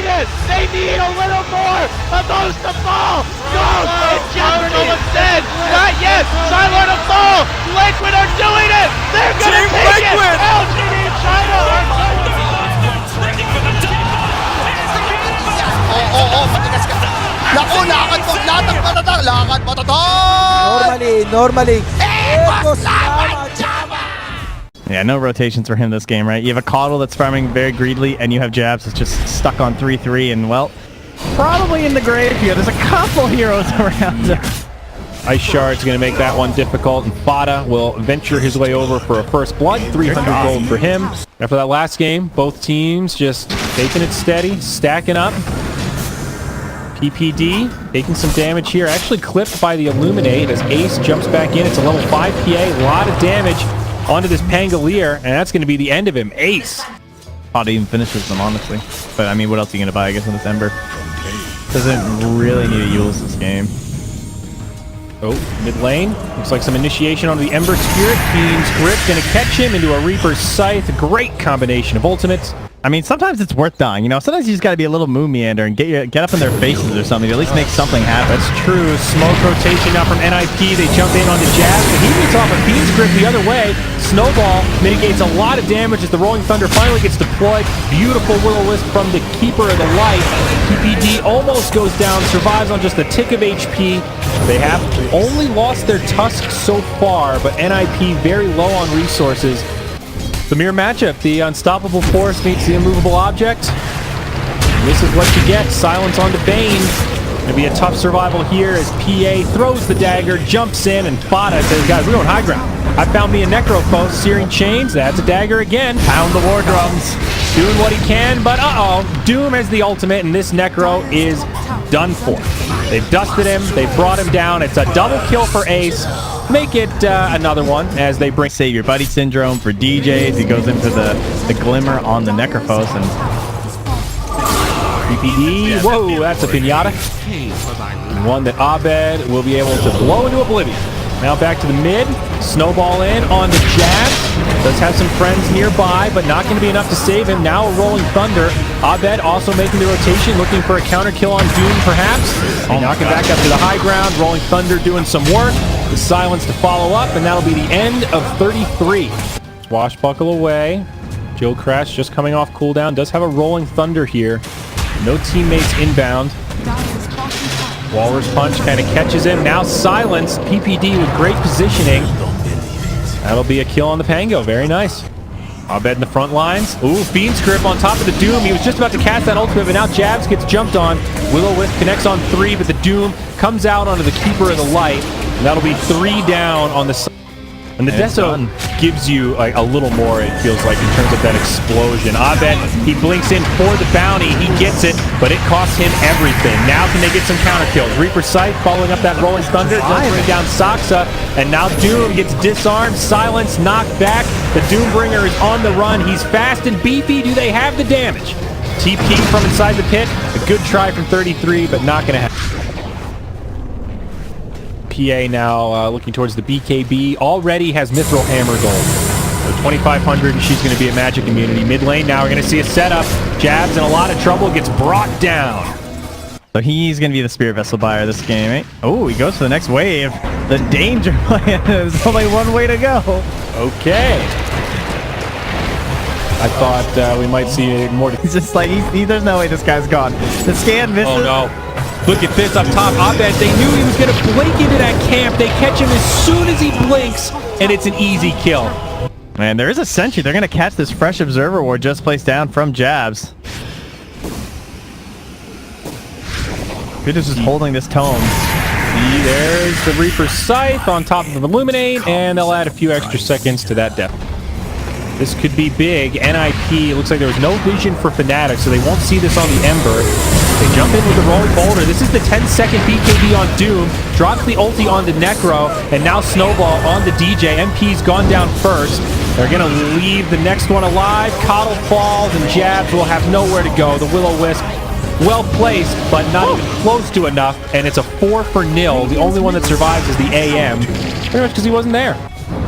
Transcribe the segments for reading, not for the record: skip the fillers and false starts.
doing this! They need a little more of those to fall! Ghost in jeopardy instead! Not yet! Silent to fall! Liquid are doing it! They're gonna take it! LGD China are going matigas ka. Naku, lakad mo, latag matatang, lakad matatang! Normally. Yeah, no rotations for him this game, right? You have a Coddle that's farming very greedily, and you have Jabs that's just stuck on 3-3, and, well, probably in the grave here. There's a couple heroes around. Ice Shard's going to make that one difficult, and Fada will venture his way over for a first blood. 300 gold for him. After that last game, both teams just taking it steady, stacking up. PPD taking some damage here. Actually clipped by the Illuminate as Ace jumps back in. It's a level 5 PA. A lot of damage onto this Pangolier, and that's going to be the end of him. Ace. Fada even finishes them, honestly. But, I mean, what else are you going to buy, I guess, on this Ember? Doesn't really need a Eul's this game. Oh, mid lane. Looks like some initiation onto the Ember Spirit. Fiend's Grip going to catch him into a Reaper's Scythe. Great combination of ultimates. I mean, sometimes it's worth dying, you know? Sometimes you just gotta be a little moo meander and get up in their faces or something to at least make something happen. That's true. Smoke rotation now from NIP. They jump in onto Jazz, but he beats off a Fiend's Grip the other way. Snowball mitigates a lot of damage as the Rolling Thunder finally gets deployed. Beautiful Will-O-Wisp from the Keeper of the Light. PPD almost goes down, survives on just a tick of HP. They have only lost their Tusk so far, but NIP very low on resources. The mirror matchup, the unstoppable force meets the immovable object. And this is what you get. Silence onto Bane. Gonna be a tough survival here as PA throws the dagger, jumps in, and Fada says, guys, we're on high ground. I found me a Necro post, Searing Chains, that's a dagger again. Pound the war drums. Doing what he can, but Doom has the ultimate, and this Necro is done for. They've dusted him, they've brought him down. It's a double kill for Ace. Make it another one as they bring Save Your Buddy Syndrome for DJs. He goes into the Glimmer on the Necrophos, and PPD, whoa, that's a pinata. And one that Abed will be able to blow into oblivion. Now back to the mid, Snowball in on the Jab. Does have some friends nearby, but not going to be enough to save him. Now a Rolling Thunder. Abed also making the rotation, looking for a counter kill on Doom, perhaps. They knock it back up to the high ground. Rolling Thunder doing some work. The Silence to follow up, and that'll be the end of 33. Swashbuckle away. Jill Crash just coming off cooldown. Does have a Rolling Thunder here. No teammates inbound. Walrus Punch kind of catches him. Now Silence. PPD with great positioning. That'll be a kill on the Pango. Very nice. Abed in the front lines. Ooh, Fiend's Grip on top of the Doom. He was just about to cast that ultimate, but now Jabs gets jumped on. Will-O-Wisp connects on 3, but the Doom comes out onto the Keeper of the Light. And that'll be 3 down on the side. And the Deso gives you like a little more, it feels like, in terms of that explosion. Abed, he blinks in for the bounty. He gets it, but it costs him everything. Now can they get some counter kills? Reaper Sight following up that Rolling Thunder. Does bring down Saksa. And now Doom gets disarmed. Silence knocked back. The Doombringer is on the run. He's fast and beefy. Do they have the damage? TP from inside the pit. A good try from 33, but not going to happen. PA now looking towards the BKB. Already has Mithril Hammer gold. So 2,500, and she's going to be a magic immunity. Mid lane now, we're going to see a setup. Jabs in a lot of trouble, gets brought down. so he's going to be the Spirit Vessel buyer this game, eh? Oh, he goes to the next wave. The danger plan. There's only one way to go. Okay. I thought we might see more. He's just like, there's no way this guy's gone. The scan misses. Oh, no. Look at this up top. Abed, they knew he was going to blink into that camp. They catch him as soon as he blinks, and it's an easy kill. Man, there is a sentry. They're going to catch this fresh Observer Ward just placed down from Jabs. Vitus is holding this tome. There's the Reaper Scythe on top of the Illuminate, and they'll add a few extra seconds to that depth. This could be big. NIP, looks like there was no vision for Fnatic, so they won't see this on the Ember. They jump in with the Rolling Boulder. This is the 10-second BKB on Doom. Drops the ulti on the Necro, and now Snowball on the DJ. MP's gone down first. They're going to leave the next one alive. Coddle falls, and Jabs will have nowhere to go. The Will-O-Wisp, well placed, but not even close to enough, and it's a 4 for nil. The only one that survives is the AM, pretty much because he wasn't there.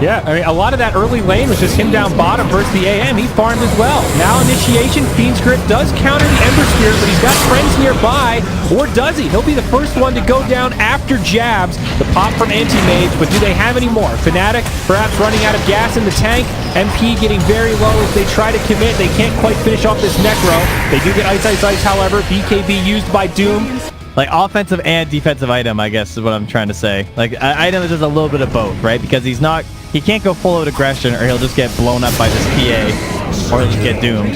Yeah, I mean, a lot of that early lane was just him down bottom versus the AM. He farmed as well. Now initiation, Fiend's Grip does counter the Ember Spear, but he's got friends nearby. Or does he? He'll be the first one to go down after jabs. The pop from Anti-Mage, but do they have any more? Fnatic perhaps running out of gas in the tank. MP getting very low as they try to commit. They can't quite finish off this Necro. They do get Ice Ice Ice, however. BKB used by Doom. Like offensive and defensive item, I guess is what I'm trying to say. Like item that does a little bit of both, right? Because he can't go full out aggression or he'll just get blown up by this PA or he'll just get doomed.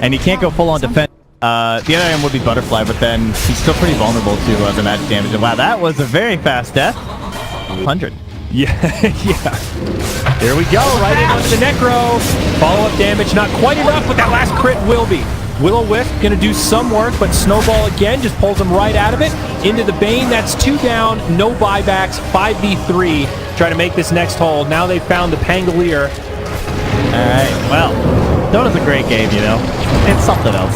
And he can't go full on defense. The other item would be Butterfly, but then he's still pretty vulnerable to the magic damage. And wow, that was a very fast death. 100. Yeah, yeah. There we go, right in onto the Necro. Follow-up damage, not quite enough, but that last crit will be. Will-O-Wisp gonna do some work, but Snowball again just pulls him right out of it. Into the Bane, that's 2 down, no buybacks, 5v3. Try to make this next hold. Now they've found the Pangolier. Alright, well, Dona's a great game, you know. It's something else.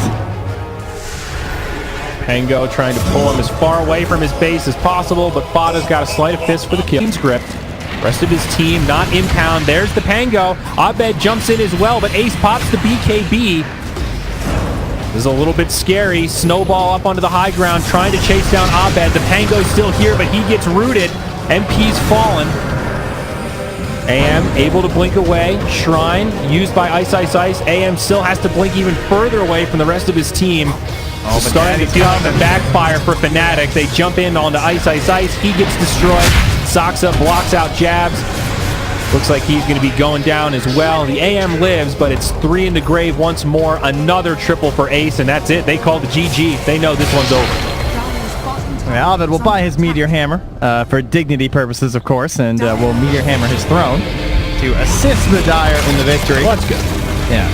Pango trying to pull him as far away from his base as possible, but Fada's got a sleight of fist for the kill. Script. Rest of his team not impound. There's the Pango. Abed jumps in as well, but Ace pops the BKB. This is a little bit scary. Snowball up onto the high ground, trying to chase down Abed. The Pango's still here, but he gets rooted. MP's fallen. AM able to blink away. Shrine used by Ice Ice Ice. AM still has to blink even further away from the rest of his team. Oh, starting to feel the backfire for Fnatic. They jump in onto Ice Ice Ice. He gets destroyed. Soxa blocks out jabs. Looks like he's going to be going down as well. The AM lives, but it's 3 in the grave once more. Another triple for Ace, and that's it. They call the GG. They know this one's over. Well, Ovid will buy his Meteor Hammer for dignity purposes, of course, and will Meteor Hammer his throne to assist the Dire in the victory. Well, that's good. Yeah.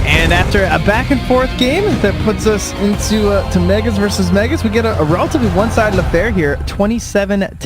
And after a back-and-forth game that puts us into to Megas versus Megas, we get a relatively one-sided affair here, 27-9.